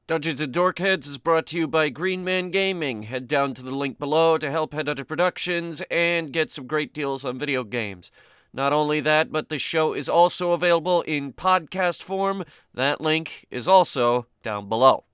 Dungeons and Dorkheads is brought to you by Green Man Gaming. Head down to the link below to help Headhunter Productions and get some great deals on video games. Not only that, but the show is also available in podcast form. That link is also down below.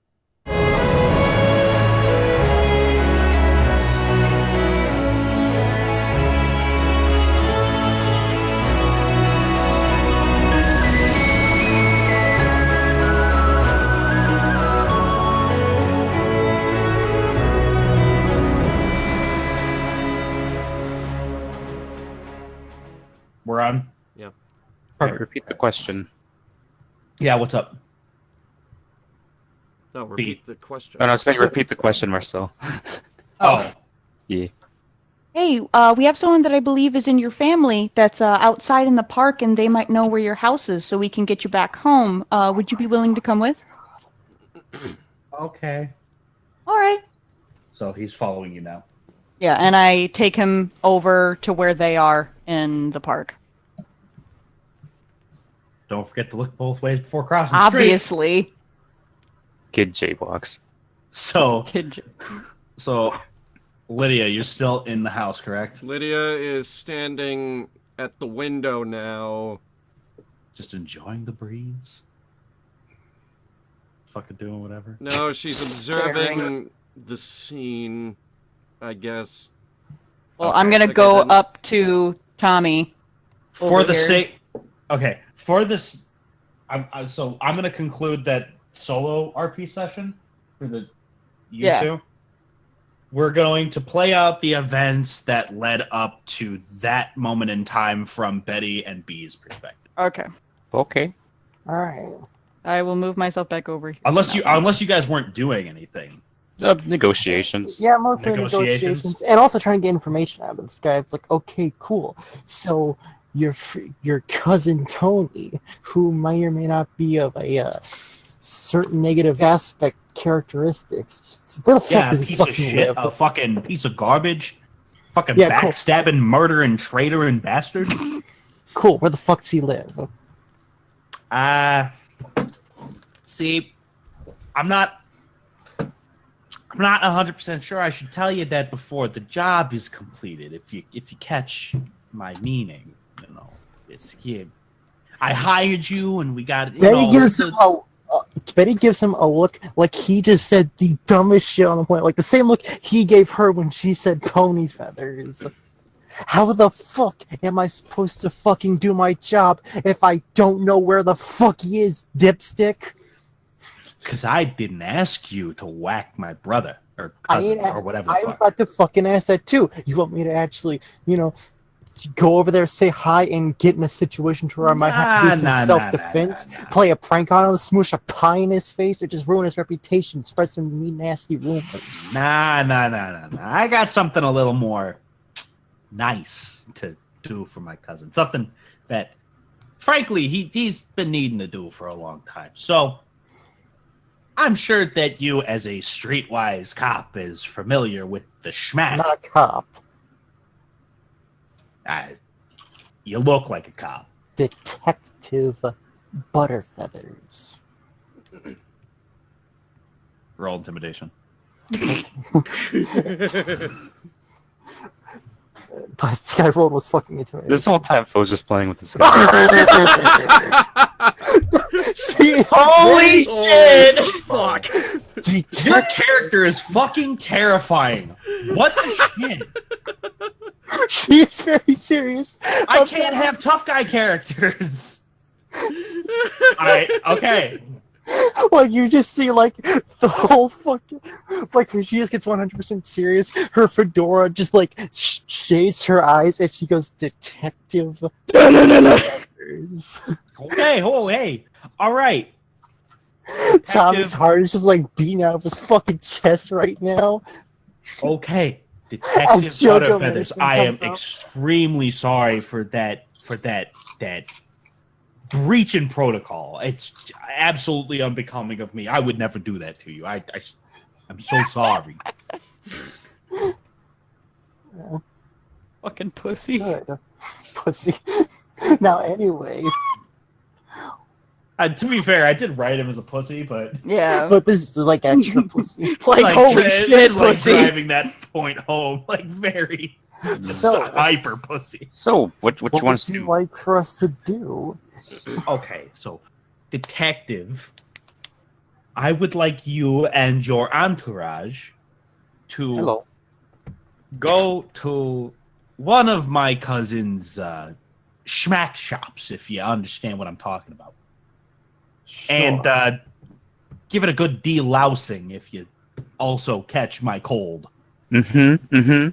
We're on? Yeah. Perfect. Repeat the question. Yeah, what's up? No, repeat the question. No, I was saying repeat the question, Marcel. Oh. Yeah. Hey, we have someone that I believe is in your family that's outside in the park, and they might know where your house is, so we can get you back home. Would you be willing to come with? Okay. All right. So he's following you now. Yeah, and I take him over to where they are in the park. Don't forget to look both ways before crossing the street. Obviously. Kid J-Box. So, Lydia, you're still in the house, correct? Lydia is standing at the window now. Just enjoying the breeze? Fucking doing whatever? No, she's observing the scene, I guess. Well, Okay. I'm going to go up to Tommy. For the here. sake... Okay, for this... So I'm going to conclude that solo RP session for the you two. We're going to play out the events that led up to that moment in time from Betty and B's perspective. Okay. Okay. All right. I will move myself back over here. Unless you guys weren't doing anything. Negotiations. Yeah, mostly Negotiations. negotiations, and also trying to get information out of this guy. Like, okay, cool. So your cousin Tony, who may or may not be of a certain negative aspect characteristics. Where the fuck does he piece of fucking shit, live? a fucking piece of garbage, fucking Yeah, cool. backstabbing, murdering, traitor, and bastard. Cool. Where the fuck does he live? See, I'm not 100% sure I should tell you that before the job is completed. If you catch my meaning, it's here. I hired you, and we got Betty gives him a look like he just said the dumbest shit on the planet, like the same look he gave her when she said pony feathers. How the fuck am I supposed to fucking do my job if I don't know where the fuck he is, dipstick? Because I didn't ask you to whack my brother or cousin or whatever the I'm fuck. about to fucking ask that too. You want me to actually, go over there, say hi, and get in a situation to where I might have to do some self-defense, play a prank on him, smoosh a pie in his face, or just ruin his reputation, spread some mean, nasty rumors? Nah. I got something a little more nice to do for my cousin. Something that, frankly, he's been needing to do for a long time. So, I'm sure that you, as a streetwise cop, is familiar with the schmack. Not a cop. You look like a cop. Detective Butterfeathers. Roll intimidation. Last thing I rolled was fucking intimidating. This whole time, Phil was just playing with this guy. Holy shit! Fuck! Your character is fucking terrifying. What the shit? She is very serious. I can't have tough guy characters. Okay. Like, you just see, like, the whole fucking... Like, when she just gets 100% serious, her fedora just, like, shades her eyes, and she goes, Detective... Okay, hey. All right. Tommy's heart is just, like, beating out of his fucking chest right now. Okay. Detective As Jojo Butterfeathers, Madison I am comes up. extremely sorry for that breach in protocol. It's absolutely unbecoming of me. I would never do that to you. I'm so sorry. Fucking pussy. Good. Pussy. Now, anyway... To be fair, I did write him as a pussy, but Yeah. But this is like extra pussy. like, holy this shit, is like pussy. driving that point home, like very So, hyper pussy. So, what what you want us would to you do? like for us to do? Okay, so detective, I would like you and your entourage to Hello. go to one of my cousin's schmack shops, if you understand what I'm talking about, and give it a good delousing if you also catch my cold. Mm-hmm. Mm-hmm.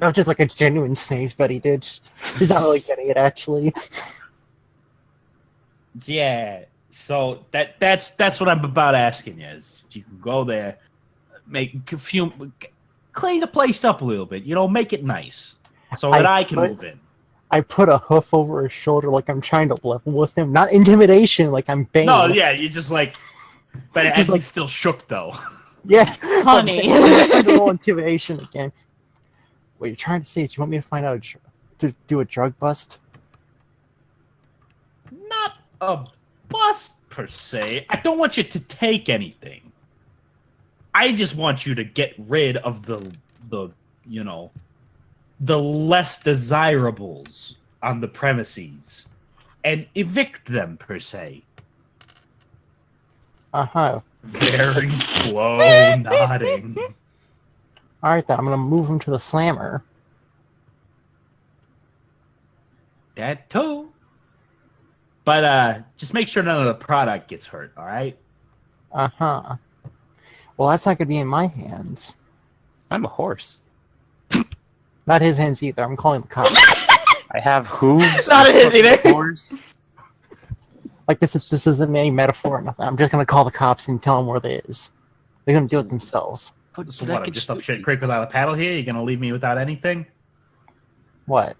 Not just like a genuine sneeze, but he did. He's not really getting it, actually. Yeah, so that's what I'm about asking you is you can go there, clean the place up a little bit, make it nice so that I can move in. I put a hoof over his shoulder like I'm trying to level with him. Not intimidation, like I'm Bane. No, yeah, you just like, but Just he's like- still shook though. Yeah. Honey. I'm trying to roll intimidation again. What you're trying to say is you want me to find out to do a drug bust? Not a bust per se. I don't want you to take anything. I just want you to get rid of the less desirables on the premises and evict them per se. Uh-huh. Very slow nodding. Alright then, I'm gonna move him to the slammer. That too. But just make sure none of the product gets hurt, all right? Uh-huh. Well, that's not gonna be in my hands. I'm a horse. Not his hands either. I'm calling the cops. I have hooves. Not I'm his a fucking either. horse. Like this isn't any metaphor or nothing. I'm just gonna call the cops and tell them where it is. They're gonna do it themselves. So what, I'm just up shit creek without a paddle here? You're gonna leave me without anything? What?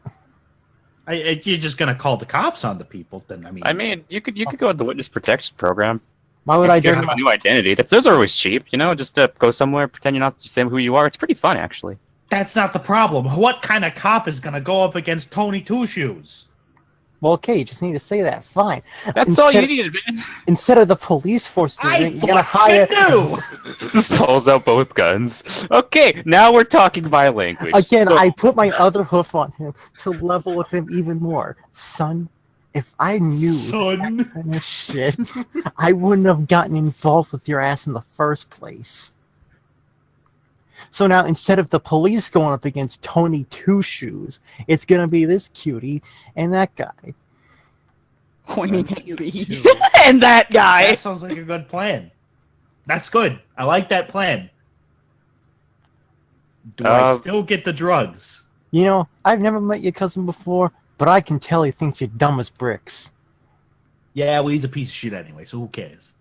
You're just gonna call the cops on the people? Then I mean, you could go with the witness protection program. Why would I If you do have a that? new identity. Those are always cheap, just to go somewhere, pretend you're not the same who you are. It's pretty fun, actually. that's not the problem. What kind of cop is gonna go up against Tony Two Shoes? Well, okay, you just need to say that. Fine. That's all you Instead- needed, man. Instead of the police force doing it, you're gonna hire. Just pulls out both guns. Okay, now we're talking my language. Again, So- I put my other hoof on him to level with him even more. Son, if I knew Son. that kind of shit, I wouldn't have gotten involved with your ass in the first place. So now, instead of the police going up against Tony Two Shoes, it's gonna be this cutie and that guy. Pointing at me. And that guy. That sounds like a good plan. That's good. I like that plan. Do I still get the drugs? You know, I've never met your cousin before, but I can tell he thinks you're dumb as bricks. Yeah, well, he's a piece of shit anyway, so who cares?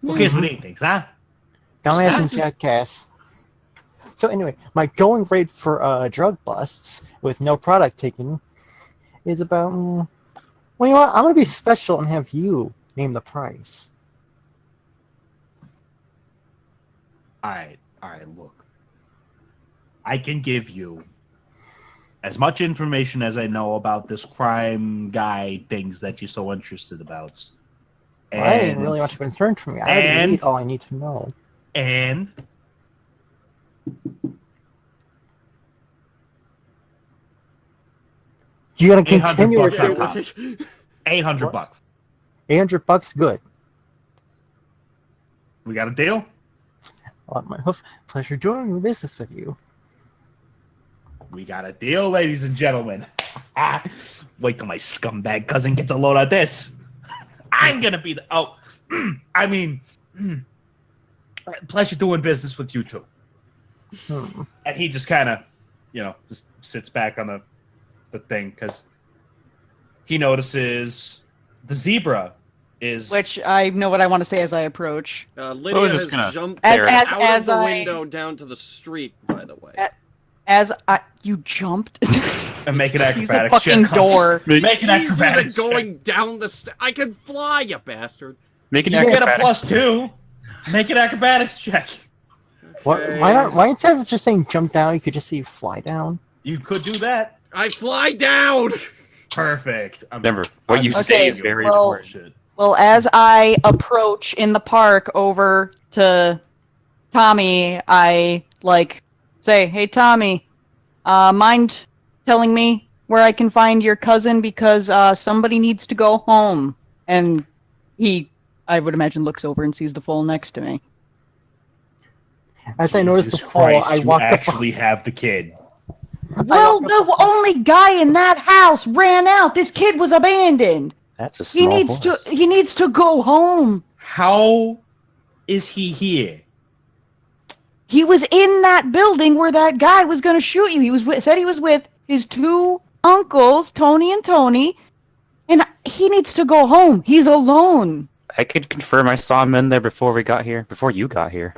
Who cares what he thinks, huh? Dumbass and jackass. So anyway, my going rate for drug busts with no product taken is about. Well, you know what? I'm gonna be special and have you name the price. All right, look. I can give you as much information as I know about this crime guy things that you're so interested about. Well, I ain't really much concern for me. I already and- need all I need to know. And You're gonna 800 continue bucks with on your top. $800. $800 good. We got a deal? My hoof. Pleasure doing business with you. We got a deal, ladies and gentlemen. Wait till my scumbag cousin gets a load of this. I'm gonna be the pleasure doing business with you too. And he just kind of, just sits back on the thing because he notices the zebra is Which I know what I want to say as I approach. Lydia was has just gonna jumped As- stare as- out as of the I- window down to the street, by the way. You jumped. and make an Use the acrobatic fucking check. door. Make an Easier than acrobatic check. going down the I can fly, you bastard. Make an You get a acrobatics. +2. Make an acrobatics check. What? Why not? Why instead of just saying jump down, you could just say fly down? You could do that. I fly down. Perfect. Remember, what you I'm say is saying very well- important. Well, as I approach in the park over to Tommy, I say, "Hey, Tommy, mind telling me where I can find your cousin because somebody needs to go home." And he, I would imagine, looks over and sees the foal next to me. As I noticed the Jesus fall, Christ, I you walked up. actually have the kid. Well, the only guy in that house ran out. This kid was abandoned. That's a He small needs horse. to. He needs to go home. How is he here? He was in that building where that guy was going to shoot you. Said he was with his two uncles, Tony and Tony, and he needs to go home. He's alone. I could confirm I saw him in there before we got here. Before you got here.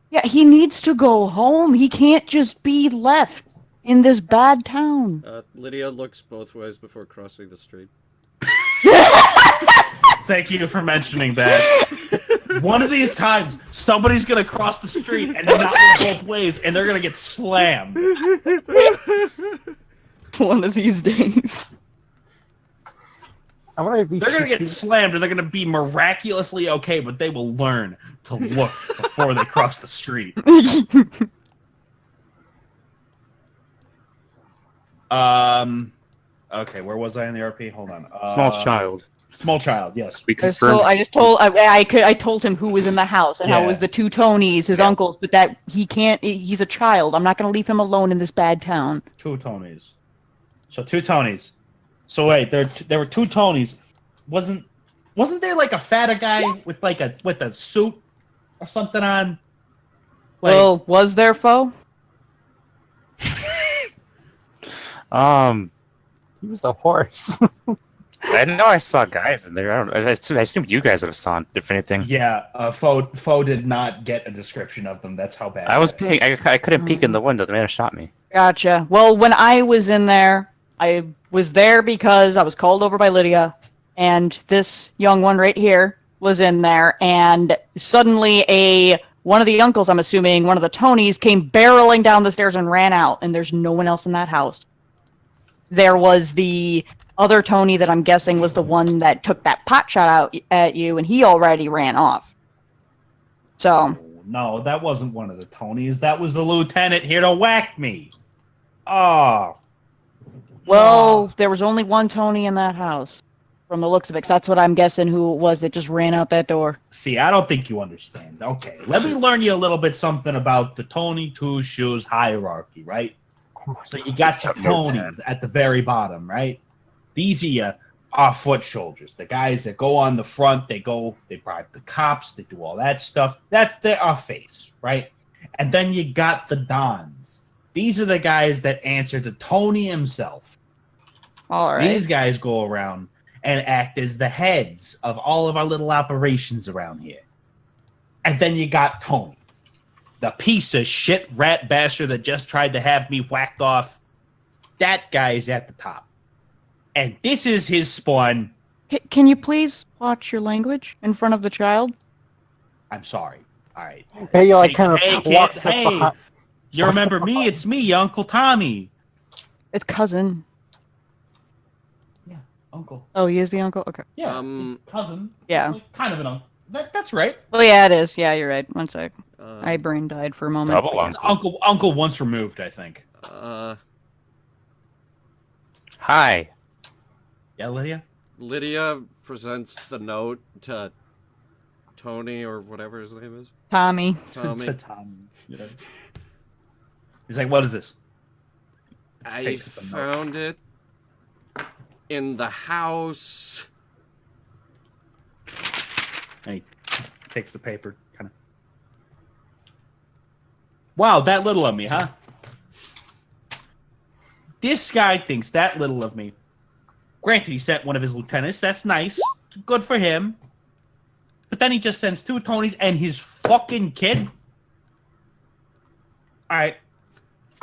Yeah, he needs to go home. He can't just be left in this bad town. Lydia looks both ways before crossing the street. Thank you for mentioning that. One of these times, somebody's gonna cross the street and not look both ways, and they're gonna get slammed. One of these days. I'm gonna be. They're gonna get slammed, and they're gonna be miraculously okay, but they will learn to look before they cross the street. Okay, where was I in the RP? Hold on. Small child. Small child, yes. We confirmed. I told him who was in the house and how it Yeah. was the two Tonys, his uncles, but that he can't. He's a child. I'm not going to leave him alone in this bad town. Two Tonys. So two Tonys. So wait, there were two Tonys. Wasn't there like a fatter guy with a suit or something on? Well, was there foe? He was a horse. I didn't know I saw guys in there. I assumed you guys would have saw him, if anything. Yeah, Foe did not get a description of them. That's how bad. I was peeking. I couldn't peek in the window. The man shot me. Gotcha. Well, when I was in there, I was there because I was called over by Lydia, and this young one right here was in there, and suddenly one of the uncles, I'm assuming, one of the Tonys, came barreling down the stairs and ran out, and there's no one else in that house. There was the other Tony that I'm guessing was the one that took that pot shot out at you, and he already ran off. So... No, that wasn't one of the Tonys. That was the lieutenant here to whack me. Oh. Well, there was only one Tony in that house, from the looks of it. 'Cause that's what I'm guessing who it was that just ran out that door. See, I don't think you understand. Okay, let me learn you a little bit something about the Tony Two Shoes hierarchy, right? So you got the Tonys at the very bottom, right? These are your foot soldiers, the guys that go on the front. They bribe the cops. They do all that stuff. That's their face, right? And then you got the Dons. These are the guys that answer to Tony himself. All right. These guys go around and act as the heads of all of our little operations around here. And then you got Tony, the piece of shit rat bastard that just tried to have me whacked off. That guy's at the top. And this is his spawn. Can you please watch your language in front of the child? I'm sorry. All right. Hey, kind of kids, walks up hey. behind. You remember me? It's me, Uncle Tommy. It's cousin. Yeah, uncle. Oh, he is the uncle? Okay. Yeah, Um, cousin. Yeah. It's like kind of an uncle. That's right. Well, yeah, it is. Yeah, you're right. One sec. Uh, My brain died for a moment. Double It's uncle. uncle once removed, I think. Hi. Yeah, Lydia? Lydia presents the note to Tony or whatever his name is. Tommy. Tommy. To Tommy. Yeah. He's like, what is this? I Takes the note. found it in the house. And he takes the paper, kind of. Wow, that little of me, huh? This guy thinks that little of me. Granted, he sent one of his lieutenants. That's nice. Good for him. But then he just sends two Tonys and his fucking kid. All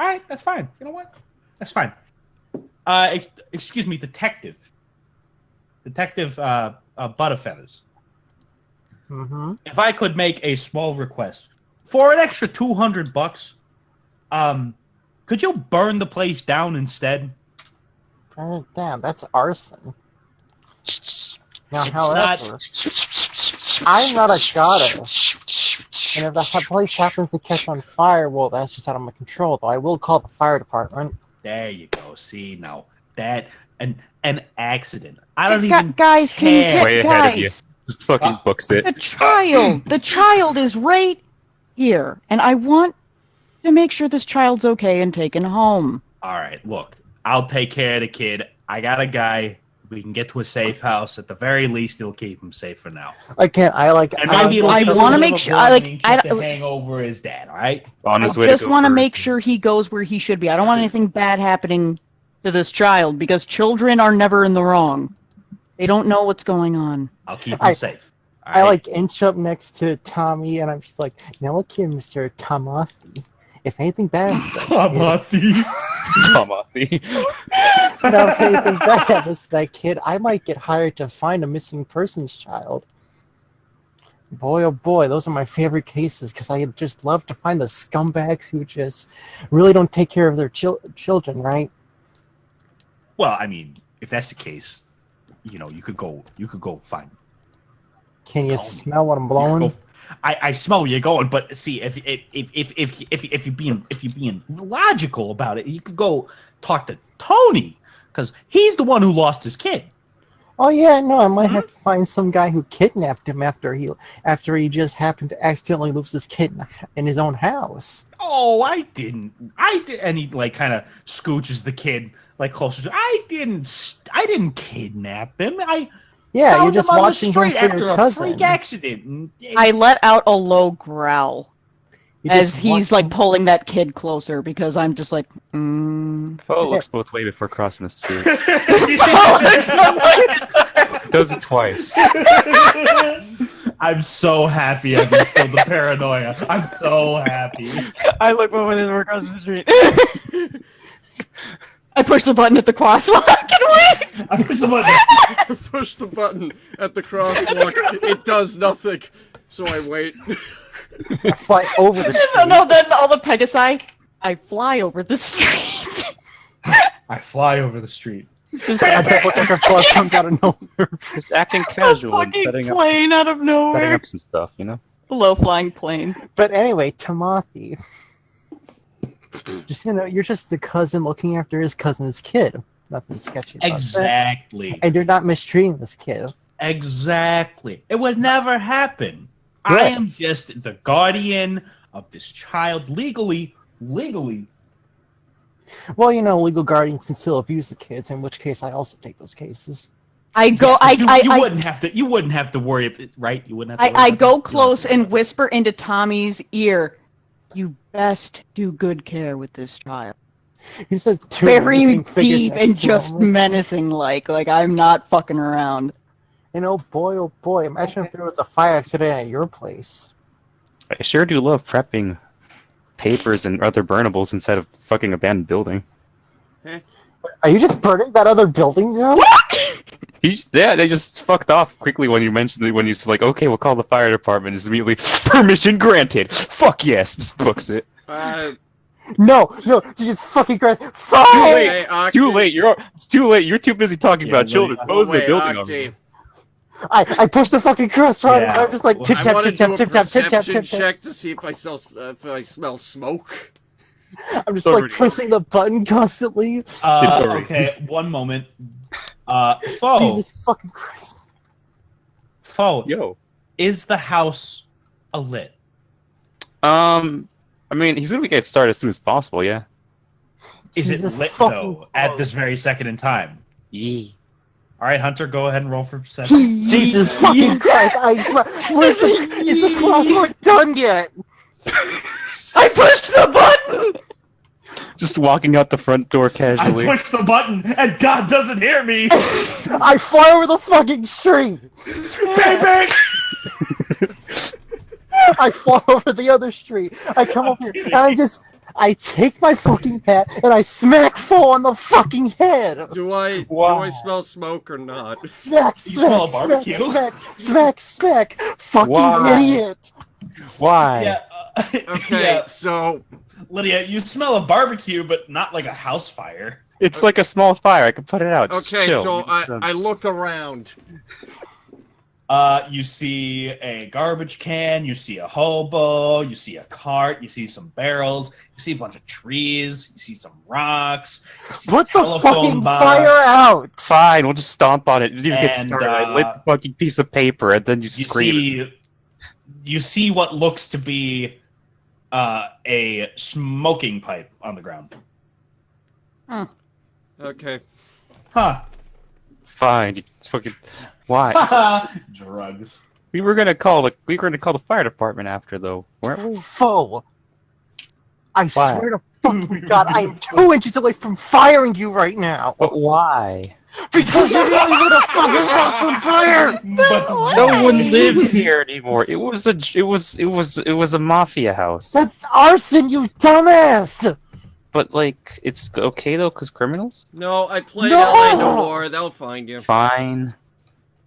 right, that's fine. You know what? That's fine. Excuse me, Detective Butterfeathers. Mm-hmm. If I could make a small request for an extra $200, could you burn the place down instead? God damn, that's arson. Now, It's however, I'm not a goddess, and if the place happens to catch on fire, well, that's just out of my control. Though I will call the fire department. There you go. See, now that an accident. I don't even Guys, can you care. Way ahead of you. guys? Just fucking books it. The child is right here, and I want to make sure this child's okay and taken home. All right, look, I'll take care of the kid. I got a guy. We can get to a safe house. At the very least, it'll keep him safe for now. Again, I like. And I, maybe I wanna make sure- to hang over his dad. All right. On I his way to just go want to for- make sure he goes where he should be. I don't want anything bad happening to this child because children are never in the wrong. They don't know what's going on. I'll keep him safe. All I right? like inch up next to Tommy, and I'm just like, now look here, Mr. Tamathi. If anything bad happens, Tamathi. now if anything bad happens to that kid, I might get hired to find a missing persons child. Boy, oh boy, those are my favorite cases because I just love to find the scumbags who just really don't take care of their children, right? Well, I mean, if that's the case, you could go find. Can you Tony. smell what I'm blowing? I smell where you're going, but see, if you're being logical about it, you could go talk to Tony because he's the one who lost his kid. Oh yeah, no, I might have to find some guy who kidnapped him after he just happened to accidentally lose his kid in his own house. Oh, I did, and he like kind of scooches the kid like closer to. I didn't kidnap him. Yeah, found you're just him on the watching him street for after your a cousin. freak accident. And- I let out a low growl You as just he's watch like pulling that kid closer because I'm just like, Oh, it looks both ways before crossing the street. Does it twice. I'm so happy I instilled the paranoia. I'm so happy. I look over there across the street. I push the button at the crosswalk and wait. I push the button. I push the button at the crosswalk. It does nothing. So I wait. I fly over the street. No, then all the Pegasi. I fly over the street. I fly over the street. A double decker bus comes out of nowhere. Just acting A casual and fucking setting up plane out of nowhere. some stuff, you know? A low-flying plane. But anyway, Tamathi. Just you're just the cousin looking after his cousin's kid. Nothing sketchy about that. Exactly. And you're not mistreating this kid. Exactly. It would never happen. Good. I am just the guardian of this child legally. Well, legal guardians can still abuse the kids, in which case I also take those cases. I go. You wouldn't have to. You wouldn't have to worry, right? You wouldn't have to. I go close and whisper into Tommy's ear. You best do good care with this child. He says two Very menacing figures deep next and to just him. menacing, like I'm not fucking around. And oh boy, imagine if there was a fire accident at your place. I sure do love prepping papers and other burnables inside of fucking abandoned building. Are you just burning that other building now? They just fucked off quickly when you mentioned it, when you said, like, okay, we'll call the fire department. It's immediately, permission granted. Fuck yes, just books it. No, you just fucking crazy. Fuck! Too late. Too late. It's too late. You're too busy talking about children. Close the building already. I pushed the fucking cross right. Yeah. I'm just like tip I tap want to tip do tap a tip tap tip tap perception tip tap. check to see if I smell smoke. I'm just So like ridiculous. pressing the button constantly. It's already- Okay, one moment. Foe, Jesus fucking Christ. Yo. is the house lit? I mean, he's gonna get started as soon as possible, yeah. Is Jesus it lit fucking though at this very second in time? Yee. All right, Hunter, go ahead and roll for perception. Jesus fucking Christ! Is the crosswalk done yet? I pushed the button. Just walking out the front door I casually. pushed the button and God doesn't hear me. I fly over the fucking street. Bang bang. I fly over the other street. I come up here and I take my fucking hat and I smack full on the fucking head. Do I Wow. smell smoke or not? Smack, You smell smack, barbecue? smack. Fucking Why? idiot. Why? Yeah. Okay, Yeah. so Lydia, you smell a barbecue, but not like a house fire. It's like a small fire. I can put it out. Just Okay, chill. so I look around. You see a garbage can, you see a hobo, you see a cart, you see some barrels, you see a bunch of trees, you see some rocks, you see Put a the telephone fucking box. fire out! Fine, we'll just stomp on it. Didn't even get And, started. I lit the fucking piece of paper, and then you scream. You see what looks to be a smoking pipe on the ground. Okay. Huh. Fine, you fucking. Why? Drugs. We were gonna call the fire department after, though, weren't we? Foe! I swear to fucking God, I am 2 inches away from firing you right now! But why? Because you're not even a fucking house on fire! But No one lives here anymore. It was a mafia house. That's arson, you dumbass! But like, it's okay though, cause criminals. No, I played No! LA Noire. They'll find you. Fine.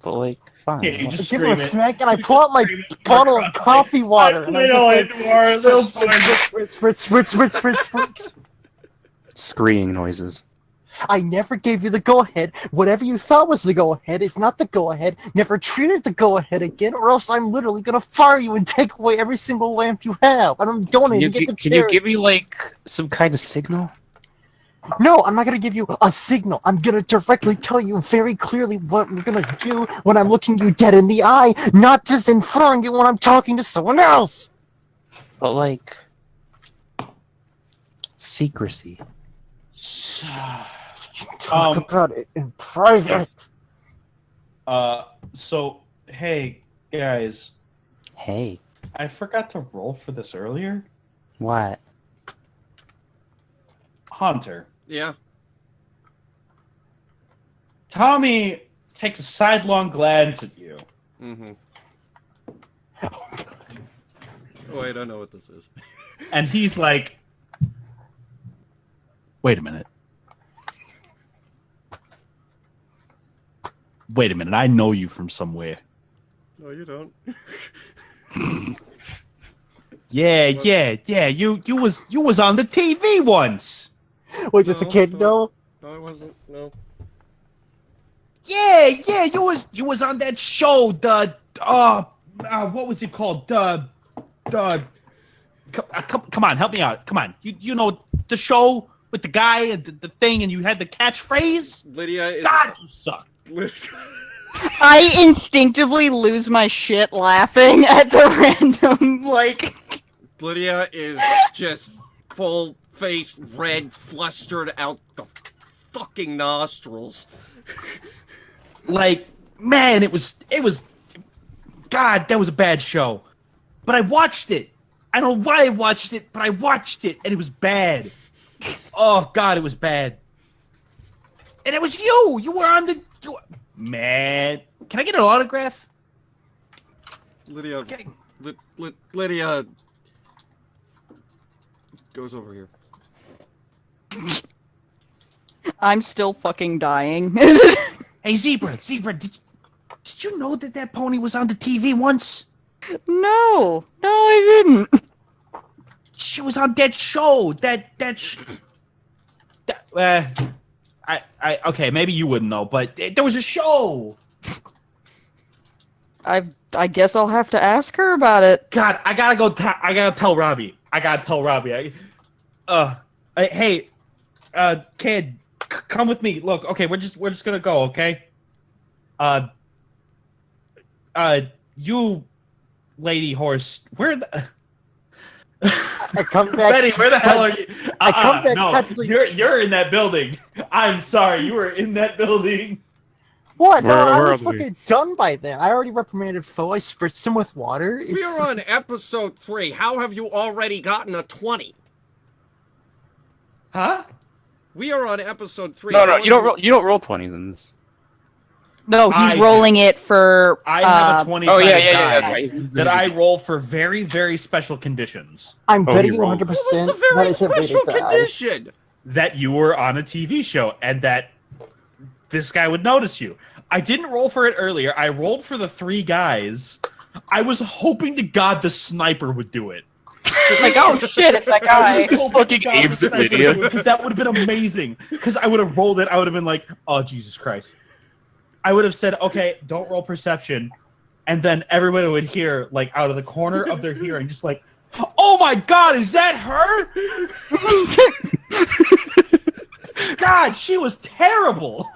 But like, fine. Yeah, you I just give him a scream it. smack and I pull out my bottle of coffee water and I'm just like, spritz, spritz, spritz, spritz, spritz, spritz. Screaming noises. I never gave you the go-ahead. Whatever you thought was the go-ahead is not the go-ahead. Never treated the go-ahead again, or else I'm literally gonna fire you and take away every single lamp you have. And I'm donating it to Can you charity. give me like some kind of signal? No, I'm not gonna give you a signal. I'm gonna directly tell you very clearly what I'm gonna do when I'm looking you dead in the eye, not just inferring it when I'm talking to someone else. But like, secrecy. Talk about it in private. So, hey, guys, Hey, I forgot to roll for this earlier. what? Hunter. Yeah. Tommy takes a sidelong glance at you. Mm-hmm. Wait, I know what this is. And he's like, wait a minute. Wait a minute, I know you from somewhere. No, you don't. Yeah, you was on the TV once. Wait, just a kid, no? No, it wasn't. No. Yeah, you was on that show, what was it called? Come on, help me out. Come on. You know the show with the guy and the thing and you had the catchphrase? Lydia is. God, you suck. I instinctively lose my shit laughing at the random, like... Lydia is just full face red, flustered out the fucking nostrils. Like, man, it was God, that was a bad show. But I watched it. I don't know why I watched it, but I watched it and it was bad. Oh God, it was bad. And it was you. You were on the man. Can I get an autograph? Lydia. Okay. Lydia goes over here. I'm still fucking dying. Hey, Zebra, did you know that pony was on the TV once? No, I didn't. She was on that show. Okay, maybe you wouldn't know, but there was a show. I guess I'll have to ask her about it. God, I gotta tell Robbie. Hey, kid, come with me. Look, okay, we're just gonna go, okay? You, lady horse, where the? I come back. Betty, where the hell are you? I come back. No, practically- you're in that building. I'm sorry, you were in that building. What? No, Where I are was we? fucking done by then. I already reprimanded Foe. I spritzed him with water. It's We are on episode 3. How have you already gotten a 20? Huh? We are on episode 3. No, How you don't roll 20s in this. No, he's I rolling it for. I have a 20 Oh yeah, sided yeah, die that's right. that I roll for very, very special conditions. I'm Oh, betting you you rolled. 100% What was the that very it's a rated special die. condition? That you were on a TV show and that this guy would notice you. I didn't roll for it earlier. I rolled for the 3 guys. I was hoping to God the sniper would do it. Like, oh shit, it's that guy. Just fucking aims at Lydia. Because that would have been amazing. Because I would have rolled it. I would have been like, oh, Jesus Christ. I would have said, okay, don't roll perception. And then everybody would hear, like, out of the corner of their hearing, just like, oh my God, is that her? God, she was terrible.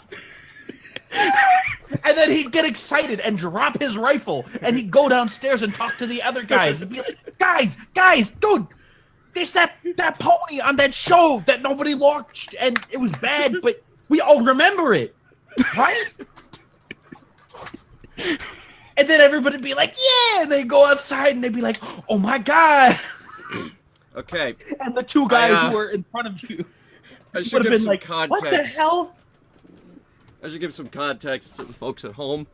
And then he'd get excited and drop his rifle, and he'd go downstairs and talk to the other guys and be like, guys, dude, there's that pony on that show that nobody watched, and it was bad, but we all remember it, right? And then everybody would be like, yeah, and they'd go outside and they'd be like, oh my God. Okay. And the two guys who were in front of you I would should have give been some like, context. what the hell? I should give some context to the folks at home.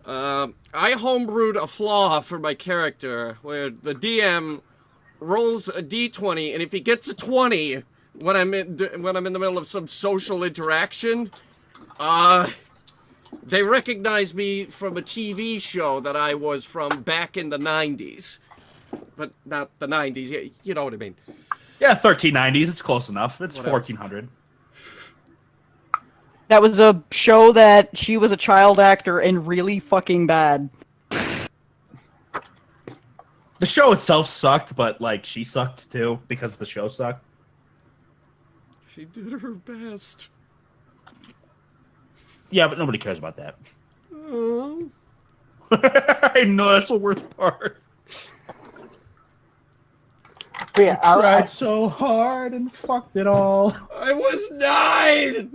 I homebrewed a flaw for my character where the DM rolls a d20, and if he gets a 20 when I'm in the middle of some social interaction, they recognize me from a TV show that I was from back in the 90s. But not the 90s, you know what I mean. Yeah, 1390s. It's close enough. It's Whatever. 1400. That was a show that she was a child actor and really fucking bad. The show itself sucked, but like she sucked too because the show sucked. She did her best. Yeah, but nobody cares about that. Oh. I know that's the worst part. But yeah, I I tried so hard and fucked it all. I was 9!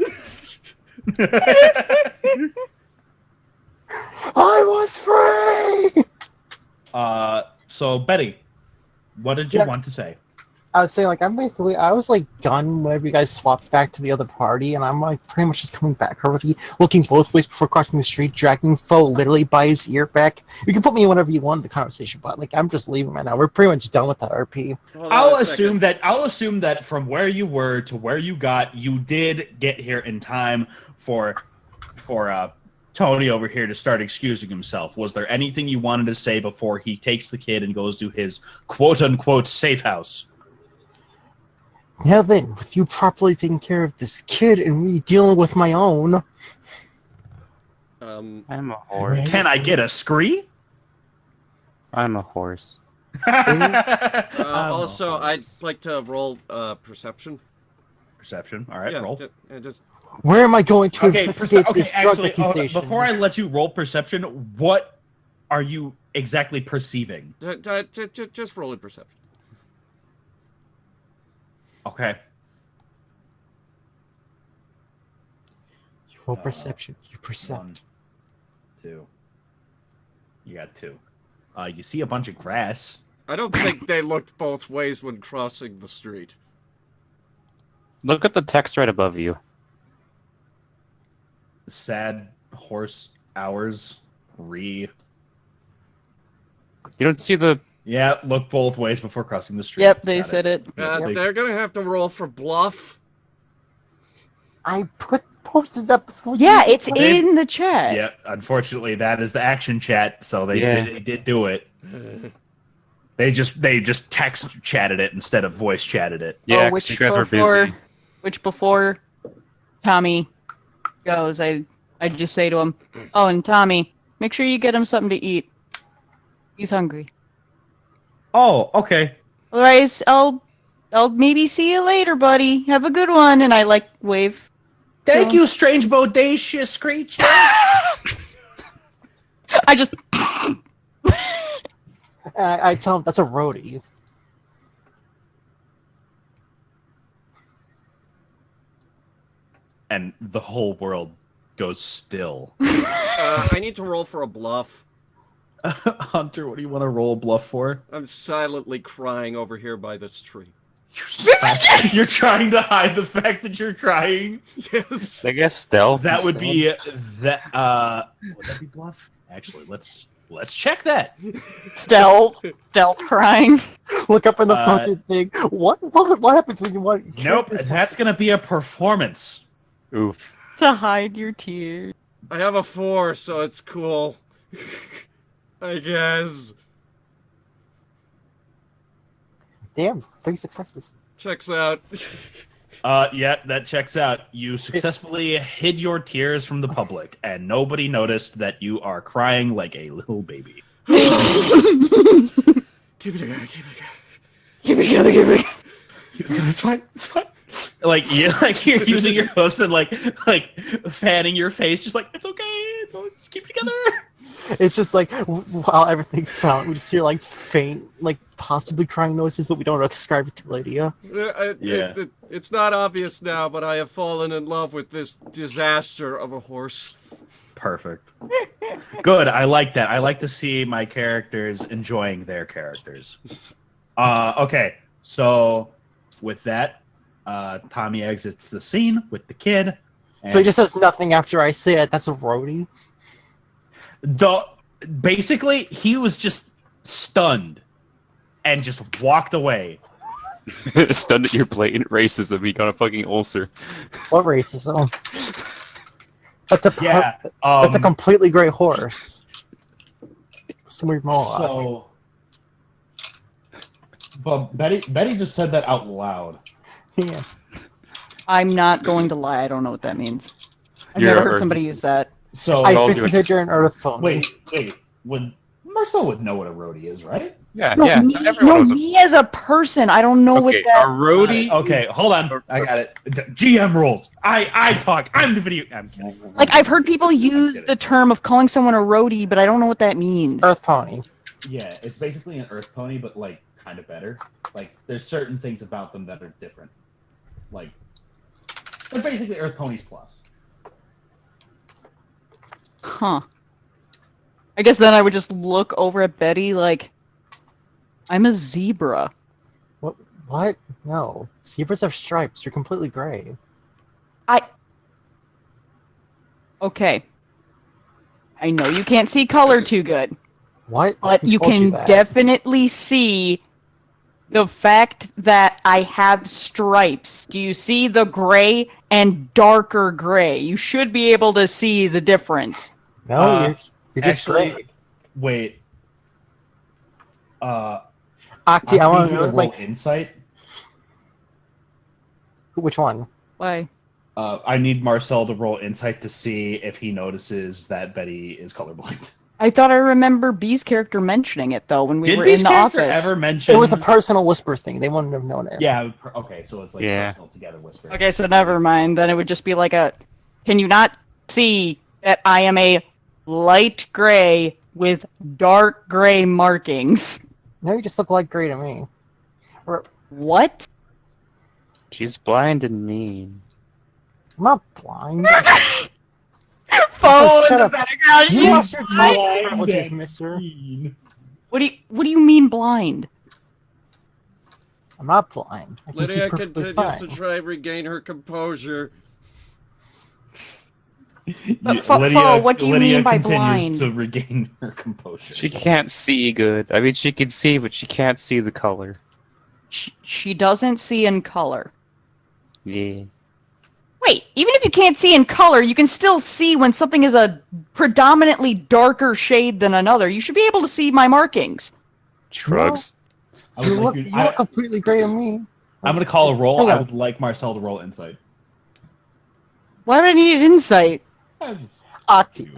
I was free! So Betty, what did you Yeah. want to say? I was saying, like, I was, like, done whenever you guys swapped back to the other party, and I'm, like, pretty much just coming back already, looking both ways before crossing the street, dragging Foe literally by his ear back. You can put me in whenever you want in the conversation, but, like, I'm just leaving right now. We're pretty much done with that RP. Hold on I'll a second. assume that from where you were to where you got, you did get here in time for Tony over here to start excusing himself. Was there anything you wanted to say before he takes the kid and goes to his quote unquote safe house? Now then, with you properly taking care of this kid and me dealing with my own... I'm a horse. Can I get a scree? I'm a horse. Also, I'd like to roll perception. Perception. All right, Yeah, roll. just Where am I going to investigate this drug actually, accusation? before I let you roll perception, what are you exactly perceiving? just roll in perception. Okay. You roll perception. You percept. 1, 2. You got 2. You see a bunch of grass. I don't think they looked both ways when crossing the street. Look at the text right above you. Sad horse hours. You don't see the... Yeah, look both ways before crossing the street. Yep, they Got said it. They're gonna have to roll for bluff. I posted that before. Yeah, it's in the chat. Yeah, unfortunately, that is the action chat, so they did do it. They just text chatted it instead of voice chatted it. Yeah, 'cause which you guys were before, busy. which before Tommy goes, I just say to him, "Oh, and Tommy, make sure you get him something to eat. He's hungry. Oh, okay. Otherwise, I'll maybe see you later, buddy. Have a good one." And I like wave. Thank you, strange bodacious creature. I just I tell him that's a roadie. And the whole world goes still. I need to roll for a bluff. Hunter, what do you want to roll a bluff for? I'm silently crying over here by this tree. You're trying to hide the fact that you're crying. Yes. I guess stealth. That would be that. Would that be bluff? Actually, let's check that. stealth crying. Look up in the fucking thing. What happens when you want? Nope, that's gonna be a performance. Oof. To hide your tears. I have a 4, so it's cool. I guess. Damn, 3 successes. Checks out. Yeah, that checks out. You successfully hid your tears from the public, and nobody noticed that you are crying like a little baby. Keep it together. Keep it together. Keep it together, keep it together. It's fine. It's fine. Like you're using your hooves and like fanning your face, just like it's okay. Just keep it together. It's just like while everything's silent, we just hear like faint, like possibly crying noises, but we don't ascribe it to Lydia. It's not obvious now, but I have fallen in love with this disaster of a horse. Perfect. Good. I like that. I like to see my characters enjoying their characters. Okay. So with that, Tommy exits the scene with the kid. So he just says nothing after I say it. That's a roadie. Basically, he was just stunned and just walked away. Stunned at your blatant racism. He got a fucking ulcer. What racism? That's a Yeah. that's a completely great horse. Some weird mohawk. So, but Betty just said that out loud. Yeah. I'm not going to lie. I don't know what that means. I've You're never heard a- somebody use that. So I all basically do it. said you're an earth phone. wait. Marcel would know what a roadie is, right? Yeah, No, yeah. me, Everyone knows me as a person. I don't know what Okay, that. a roadie. Okay, hold on. I got it. GM rules. I talk. I'm the video. I'm kidding. Like, I've heard people use the term of calling someone a roadie, but I don't know what that means. Earth pony. Yeah, it's basically an earth pony, but like kind of better. Like there's certain things about them that are different. Like they're basically earth ponies plus. Huh. I guess then I would just look over at Betty like, I'm a zebra. What? What? No. Zebras have stripes. You're completely gray. Okay. I know you can't see color too good, What? but Who you told can that? definitely see the fact that I have stripes. Do you see the gray and darker gray? You should be able to see the difference. No, you're just Actually, gray. wait. Octi, I I want need to you know, to roll like, insight. which one? Why? I need Marcel to roll insight to see if he notices that Betty is colorblind. I thought I remember B's character mentioning it though when we Did were B's in the character office. ever mention? It was a personal whisper thing. They wouldn't have known it. Yeah. Okay, so it's like Yeah. personal together whisper. Okay, so never mind. Then it would just be like a. Can you not see that I am a light gray with dark gray markings? No, you just look like gray to me. What? She's blind and mean. I'm not blind. Phone shut in the up. background. You You- lost your time privileges, mister. What do you mean blind? I'm not blind. I can see Lydia perfectly continues fine. to try and regain her composure. But Fo, what do you Lydia mean by continues blind? to regain her composure. She can't see good. I mean, she can see, but she can't see the color. She doesn't see in color. Yeah. Wait, even if you can't see in color, you can still see when something is a predominantly darker shade than another. You should be able to see my markings. Shrugs. I would You like look, you- you look completely gray to me. I'm gonna call a roll. Hang I on. would like Marcel to roll insight. Why do I need insight? Octi,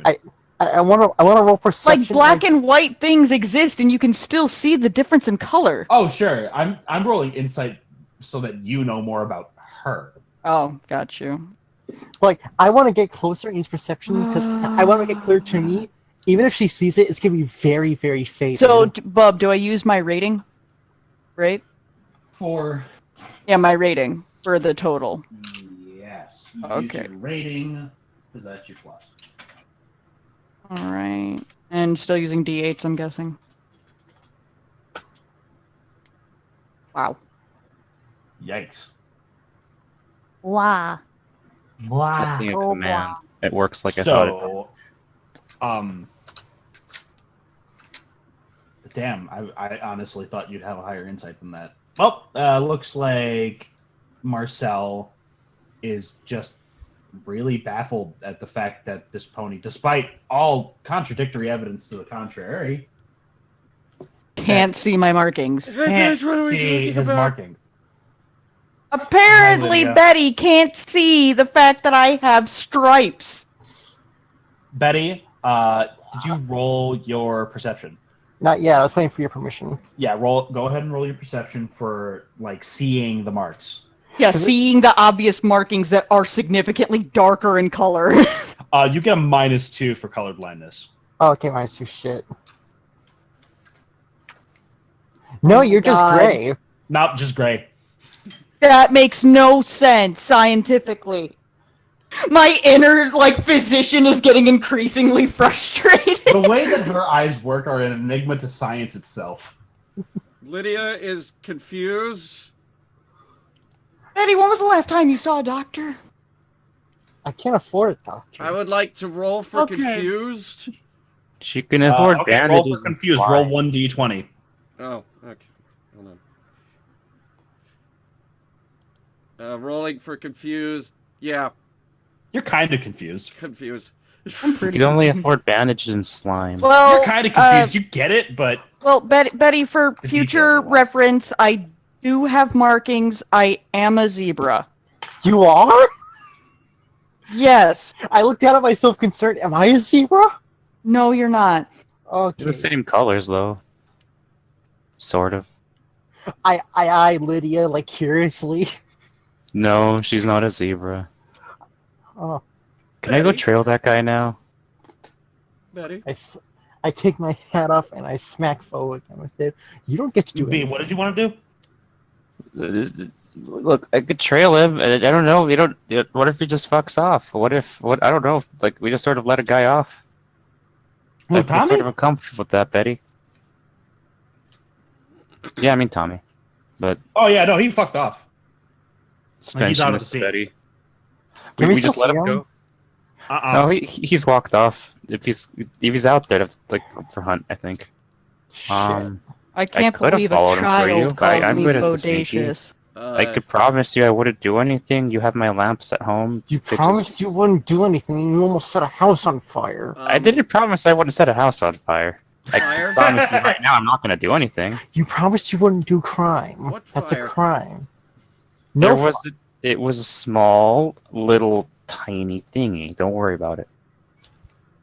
I want to roll perception. Like black and white things exist, and you can still see the difference in color. Oh sure, I'm rolling insight so that you know more about her. Oh, got you. Like, I want to get closer in perception because I want to make it clear to me, even if she sees it, it's gonna be very, very faded. So, Bub, do I use my rating? Right? For Yeah, my rating for the total. yes, you Okay. use your rating because that's your plus. All right, and still using D8s, I'm guessing. Wow. Yikes! Wow. Testing a Oh, command. wow. It works like I thought it would. So, damn, I honestly thought you'd have a higher insight than that. Well, looks like Marcel is just really baffled at the fact that this pony, despite all contradictory evidence to the contrary, can't see my markings. Hey Can't guys, what are we see talking his about? marking. Apparently, Lydia. Betty can't see the fact that I have stripes. Betty, did you roll your perception? Not yet. I was waiting for your permission. Yeah, roll. Go ahead and roll your perception for like seeing the marks. Yeah, Is it- seeing the obvious markings that are significantly darker in color. You get a -2 for color blindness. Oh, okay, minus 2 shit. No, Oh, you're just God. gray. Not just gray. That makes no sense scientifically. My inner physician is getting increasingly frustrated. The way that her eyes work are an enigma to science itself. Lydia is confused. Betty, when was the last time you saw a doctor? I can't afford it, doctor. I would like to roll for Okay. confused. She can afford Okay, roll bandages. for confused. and Roll fly. 1d20. Oh, okay. Hold on. Rolling for confused. Yeah, You're kind of confused. confused. You can only afford bandages and slime. Well, You're kind of confused. You get it, but Betty, for The future details are lost. reference, I do have markings. I am a zebra. You are? Yes. I looked down at myself concerned. Am I a zebra? No, you're not. Okay. They're the same colors, though. Sort of. I, Lydia, curiously. No, she's not a zebra. Oh, Can I go Betty? trail that guy now? Betty. I take my hat off and I smack forward with it. You don't get to do B, anything. what did you want to do? Look, I could trail him. I don't know. You don't. What if he just fucks off? What? I don't know. Like we just sort of let a guy off. Who, I'd be Tommy? sort of uncomfortable with that, Betty. Yeah, I mean Tommy, but Oh yeah, no, he fucked off. suspension out of is the seat. Betty. Can we just still let see him him? go. No, he's walked off. If he's out there, that's for hunt, I think. Shit. I can't could have believe a followed him for you, child but calls I'm me good at the sneaky. bodacious. I could promise you I wouldn't do anything. You have my lamps at home. You Bitches. promised you wouldn't do anything and you almost set a house on fire. I didn't promise I wouldn't set a house on fire. Fire? I promise you right now I'm not going to do anything. You promised you wouldn't do crime. What That's fire? a crime. There No, was it was a small, little, tiny thingy. Don't worry about it.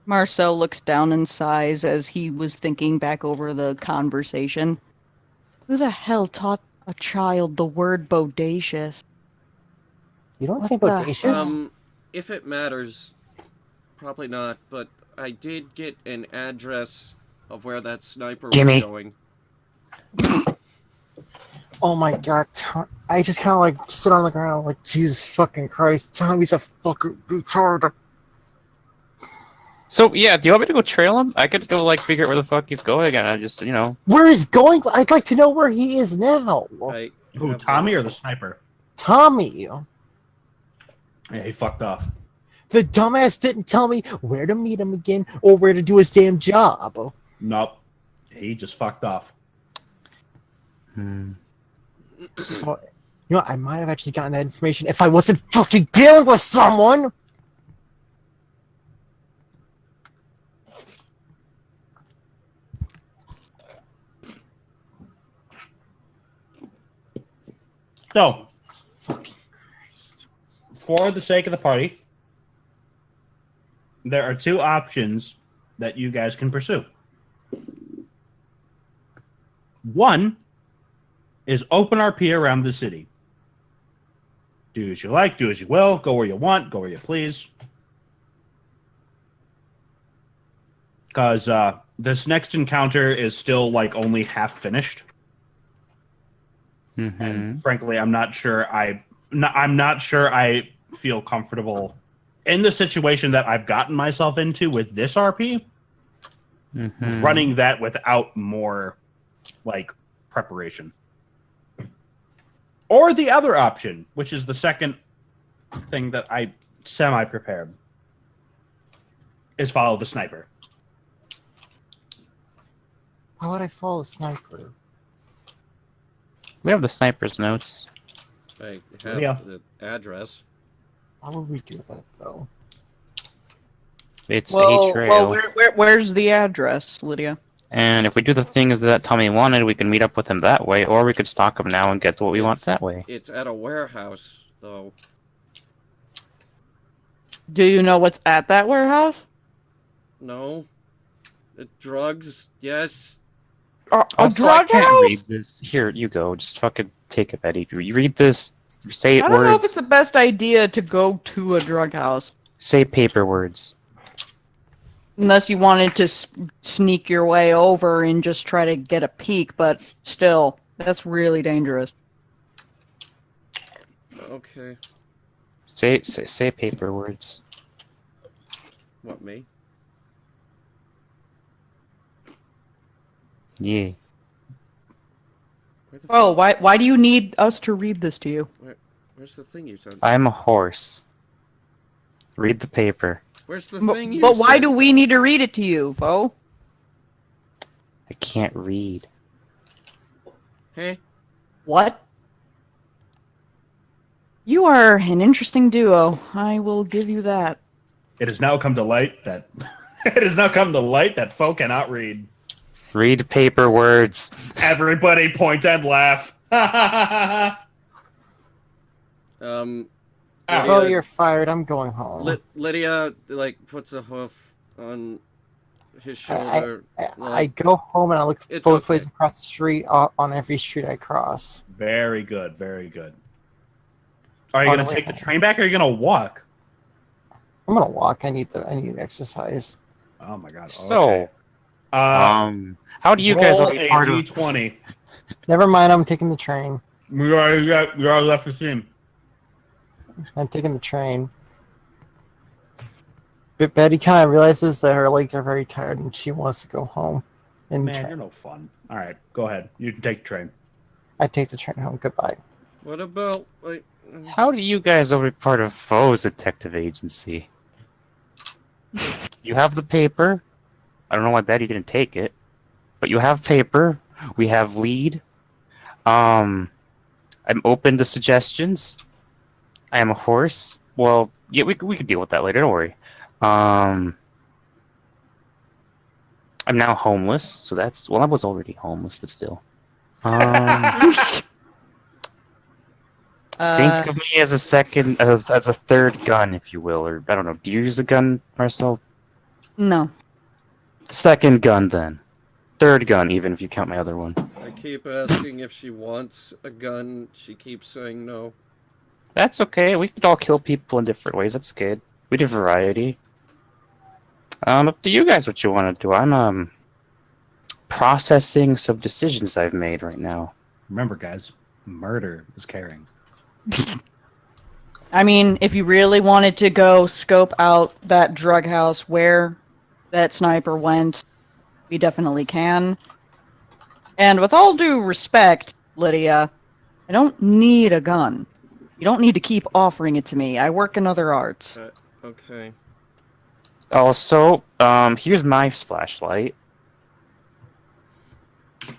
Marcel looks down and sighs as he was thinking back over the conversation. Who the hell taught a child the word bodacious? you don't What say the bodacious. If it matters, probably not, but I did get an address of where that sniper Gimme. was going. Oh my god, I just kind of sit on the ground like, Jesus fucking Christ, Tommy's a fucking retard. So yeah, do you want me to go trail him? I could go figure out where the fuck he's going, and I just Where he's going? I'd like to know where he is now. I Who, have Tommy one- or the sniper? Tommy. Yeah, he fucked off. The dumbass didn't tell me where to meet him again or where to do his damn job. Nope. He just fucked off. So, I might have actually gotten that information if I wasn't fucking dealing with someone. So, Fucking Christ. for the sake of the party, there are two options that you guys can pursue. One is open RP around the city. Do as you like, do as you will, go where you want, go where you please. Because this next encounter is still only half finished. And frankly, I'm not sure I feel comfortable in the situation that I've gotten myself into with this RP, running that without more preparation. Or the other option, which is the second thing that I semi-prepared, is follow the sniper. Why would I follow the sniper? We have the sniper's notes. I have Yeah. the address. Why would we do that, though? It's a trail. where's the address, Lydia? And if we do the things that Tommy wanted, we can meet up with him that way, or we could stalk him now and get what we want that way. It's at a warehouse, though. Do you know what's at that warehouse? No. Drugs, yes. A Also, I drug can't house? read this. Here, you go. Just fucking take it, Betty. You read this. Say I don't know if words. it's the best idea to go to a drug house. Say paper words. Unless you wanted to sneak your way over and just try to get a peek, but still, that's really dangerous. Okay. Say paper words. What, me? Yeah. Where the Oh, fuck- why do you need us to read this to you? Where's the thing you sent? I'm a horse. Read the paper. Where's the thing you But why sent? do we need to read it to you, Bo? I can't read. Hey? What? You are an interesting duo. I will give you that. It has now come to light that it has now come to light that Fo cannot read. Read paper words. Everybody point and laugh. Um, Ah. Oh, Lydia- you're fired. I'm going home. Lydia, like, puts a hoof on his shoulder. I go home and I look It's both okay. ways across the street on every street I cross. Very good, very good. Are you On gonna the way take the home. train back or are you gonna walk? I'm gonna walk. I need the exercise. Oh my god. So, Okay. how do you guys roll want to be a part of? D20. Never mind. I'm taking the train. We already left the team. I'm taking the train. But Betty kind of realizes that her legs are very tired and she wants to go home. And Man, you're no fun. All right, go ahead. You can take the train. I take the train home. Goodbye. What about, like... How do you guys want to be part of Foe's detective agency? You have the paper. I don't know why Betty didn't take it, but you have paper. We have lead. I'm open to suggestions. I am a horse. Well, yeah, we could deal with that later. Don't worry. I'm now homeless, so that's I was already homeless, but still. Think of me as a as a third gun, if you will, or I don't know. Do you use a gun, Marcel? No. Second gun, then. Third gun, even if you count my other one. I keep asking if she wants a gun. She keeps saying no. That's okay. We could all kill people in different ways. That's good. We do variety. Up to you guys what you want to do. I'm processing some decisions I've made right now. Remember, guys, murder is caring. I mean, if you really wanted to go scope out that drug house where that sniper went, we definitely can. And with all due respect, Lydia, I don't need a gun. You don't need to keep offering it to me. I work in other arts. Okay. Also, here's my flashlight.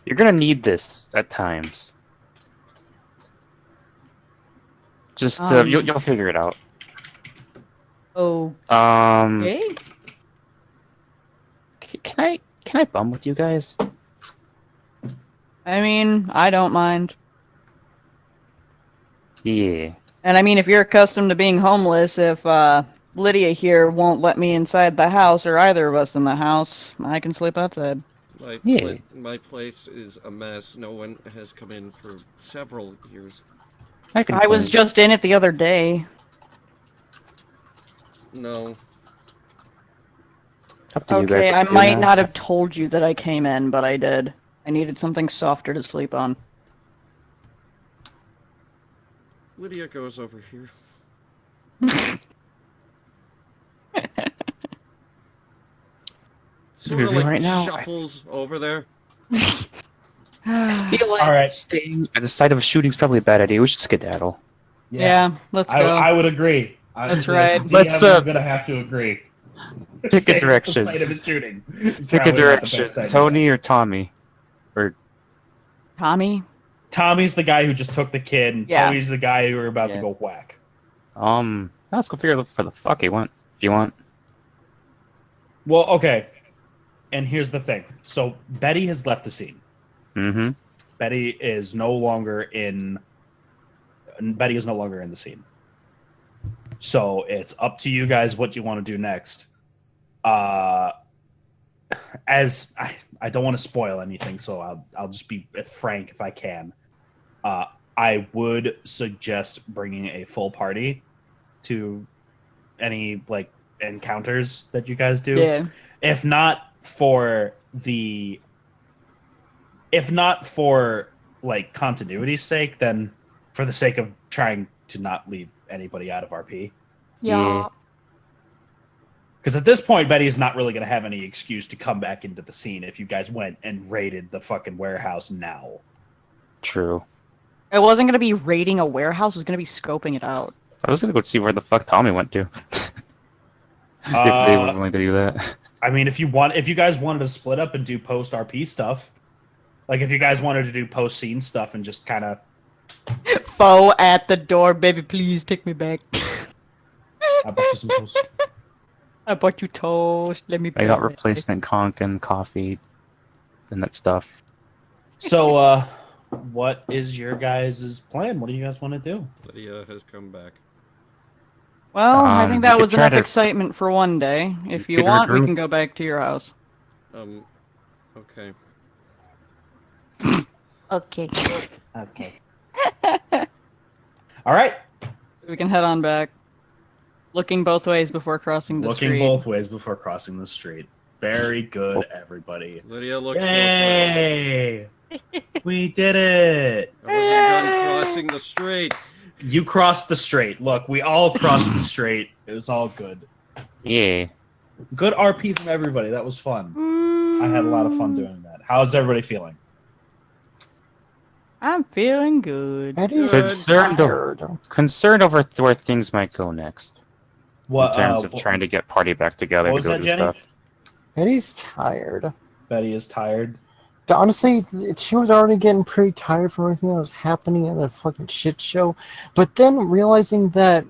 You're gonna need this at times. Just you'll figure it out. Oh, Um, okay. can I bum with you guys? I mean, I don't mind. Yeah. And I mean, if you're accustomed to being homeless, if Lydia here won't let me inside the house, or either of us in the house, I can sleep outside. Yeah. My place is a mess. No one has come in for several years. I can. I was clean. just in it the other day. No. Up to you guys Okay, what I to do might now. not have told you that I came in, but I did. I needed something softer to sleep on. Lydia goes over here. Sort of Interview like right now? shuffles over there. I feel like All right. staying at the site of a shooting is probably a bad idea. We should skedaddle. Yeah, let's go. I would agree. That's right. Let's, I'm gonna have to agree. Pick a Stay at the direction. site of a shooting is Pick a probably not the direction. best idea. Tony or Tommy? Tommy? Tommy's the guy who just took the kid. And Yeah. Tony's the guy who we're about to Yeah. go whack. Let's go figure out for the fuck you want. If you want. Well, okay. And here's the thing. So Betty has left the scene. Mm-hmm. Betty is no longer in the scene. So it's up to you guys what you want to do next. As I don't want to spoil anything, so I'll just be frank if I can. I would suggest bringing a full party to any like encounters that you guys do. Yeah. If not for like continuity's sake, then for the sake of trying to not leave anybody out of RP. Yeah. Because at this point, Betty's not really going to have any excuse to come back into the scene if you guys went and raided the fucking warehouse now. True. It wasn't going to be raiding a warehouse. It was going to be scoping it out. I was gonna go see where the fuck Tommy went to. If they were willing to do that. I mean, if you guys wanted to split up and do post RP stuff, like if you guys wanted to do post scene stuff and just kind of Foe at the door, baby, please take me back. I bought you some toast. I bought you toast. Let me. I got replacement conch and coffee and that stuff. So, what is your guys' plan? What do you guys want to do? Lydia has come back. Well, I We think that could was try enough to- excitement for one day. If you could want, we regroup. can go back to your house. Okay. Okay. Okay. All right. We can head on back. Looking both ways before crossing the Looking street. both ways before crossing the street. Very good, everybody. Lydia looks both ways. Yay! We did it! I wasn't done crossing the street. You crossed the strait. Look, we all crossed the strait. It was all good. Yeah. Good RP from everybody. That was fun. I had a lot of fun doing that. How's everybody feeling? I'm feeling good. Betty's Concerned tired. Concerned over where things might go next. What In terms of trying to get party back together what was to go that, do Jenny? stuff. Betty's tired. Betty is tired. Honestly, she was already getting pretty tired from everything that was happening in the fucking shit show. But then realizing that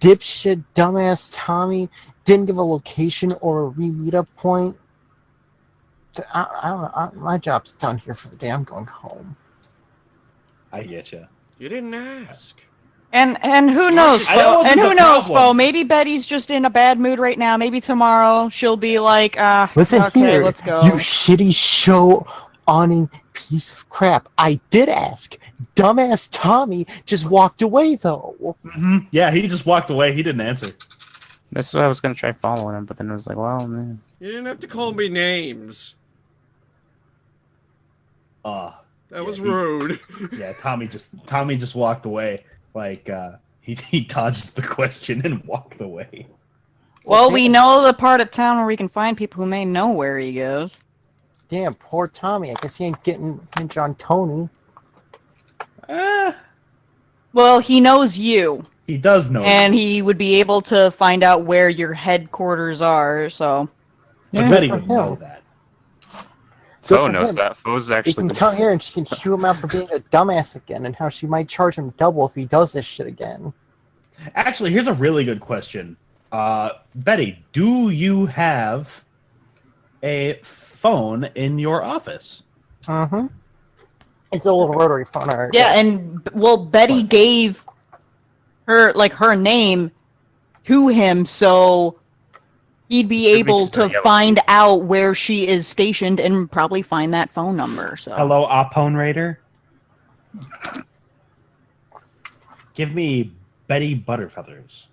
dipshit, dumbass Tommy didn't give a location or a re-meetup point. I don't know. My job's done here for the day. I'm going home. I get you. You didn't ask. And who knows, I know Fo? it's And the who knows, problem. Fo? Maybe Betty's just in a bad mood right now. Maybe tomorrow she'll be like, Listen okay, here, let's go. you shitty show-awning piece of crap. I did ask. Dumbass Tommy just walked away, though. Mm-hmm. Yeah, he just walked away. He didn't answer. That's what I was gonna try following him, but then it was like, well, man. You didn't have to call me names. That was rude. Yeah, Tommy just walked away. Like he dodged the question and walked away. Well, we know the part of town where we can find people who may know where he goes. Damn, poor Tommy. I guess he ain't getting revenge on Tony. Well, he knows you, He does know. and he would be able to find out where your headquarters are, so... but Betty for would know him. that. Good Fo for knows him. that. Fo's He actually can come here and she can chew him out for being a dumbass again, and how she might charge him double if he does this shit again. Actually, here's a really good question. Betty, do you have a phone in your office? Mm-hmm. It's a little rotary phone. alright, Yeah, yes. and, well, Betty gave her, like, her name to him, so he'd be Should be able just a to yellow find out where she is stationed and probably find that phone number, so... Hello, Opone Raider. Give me Betty Butterfeathers.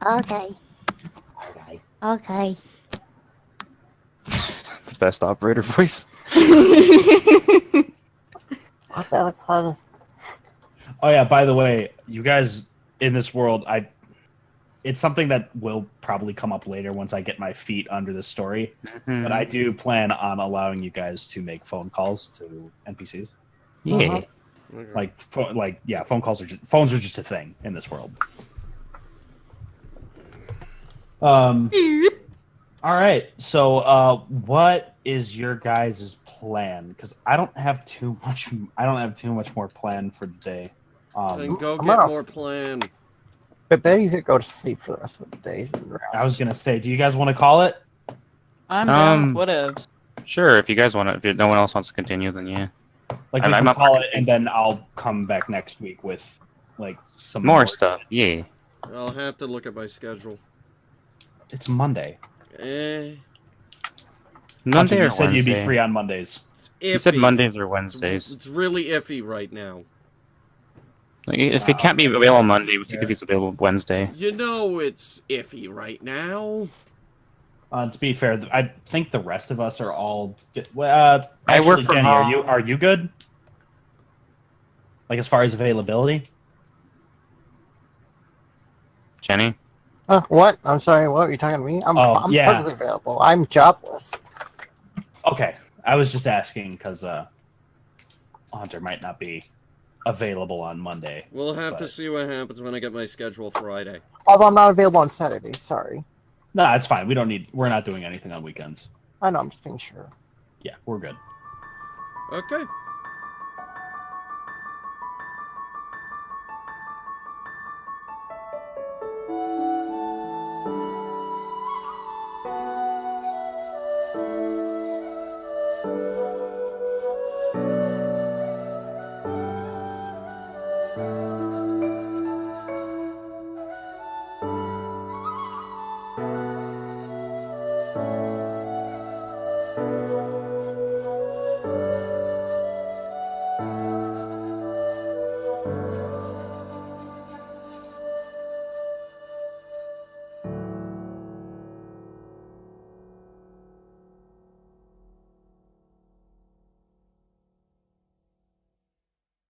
Okay. Okay. the best operator voice. What the hell's all this? Oh yeah, by the way, you guys in this world, it's something that will probably come up later once I get my feet under the story. Mhm. But I do plan on allowing you guys to make phone calls to NPCs. Yeah. Phone calls phones are just a thing in this world. All right. So, what is your guys' plan? Because I don't have too much more plan for today. Then go I'm get off. more plan. But Betty's gonna go to sleep for the rest of the day. I was gonna say, do you guys want to call it? I'm down Um, with whatevs. Sure, if you guys want to, if no one else wants to continue, then yeah. Like I'm we can up call for it, and then I'll come back next week with like some More stuff, yeah. I'll have to look at my schedule. It's Monday. Eh, Monday You or said you'd be Wednesday? free on Mondays. it's iffy. You said Mondays or Wednesdays. It's really iffy right now. Like, if it can't be available Monday, we'll see if it's available Wednesday. You know it's iffy right now. To be fair, I think the rest of us are all good. I work Actually, from Jenny, home. are you good? Like as far as availability? Jenny? What? I'm sorry, what are you talking to me? I'm Yeah. perfectly available. I'm jobless. Okay, I was just asking because Hunter might not be available on Monday. We'll have to But- see what happens when I get my schedule Friday. Although I'm not available on Saturday, sorry. No, it's fine. We're not doing anything on weekends. I know, I'm just being sure. Yeah, we're good. Okay.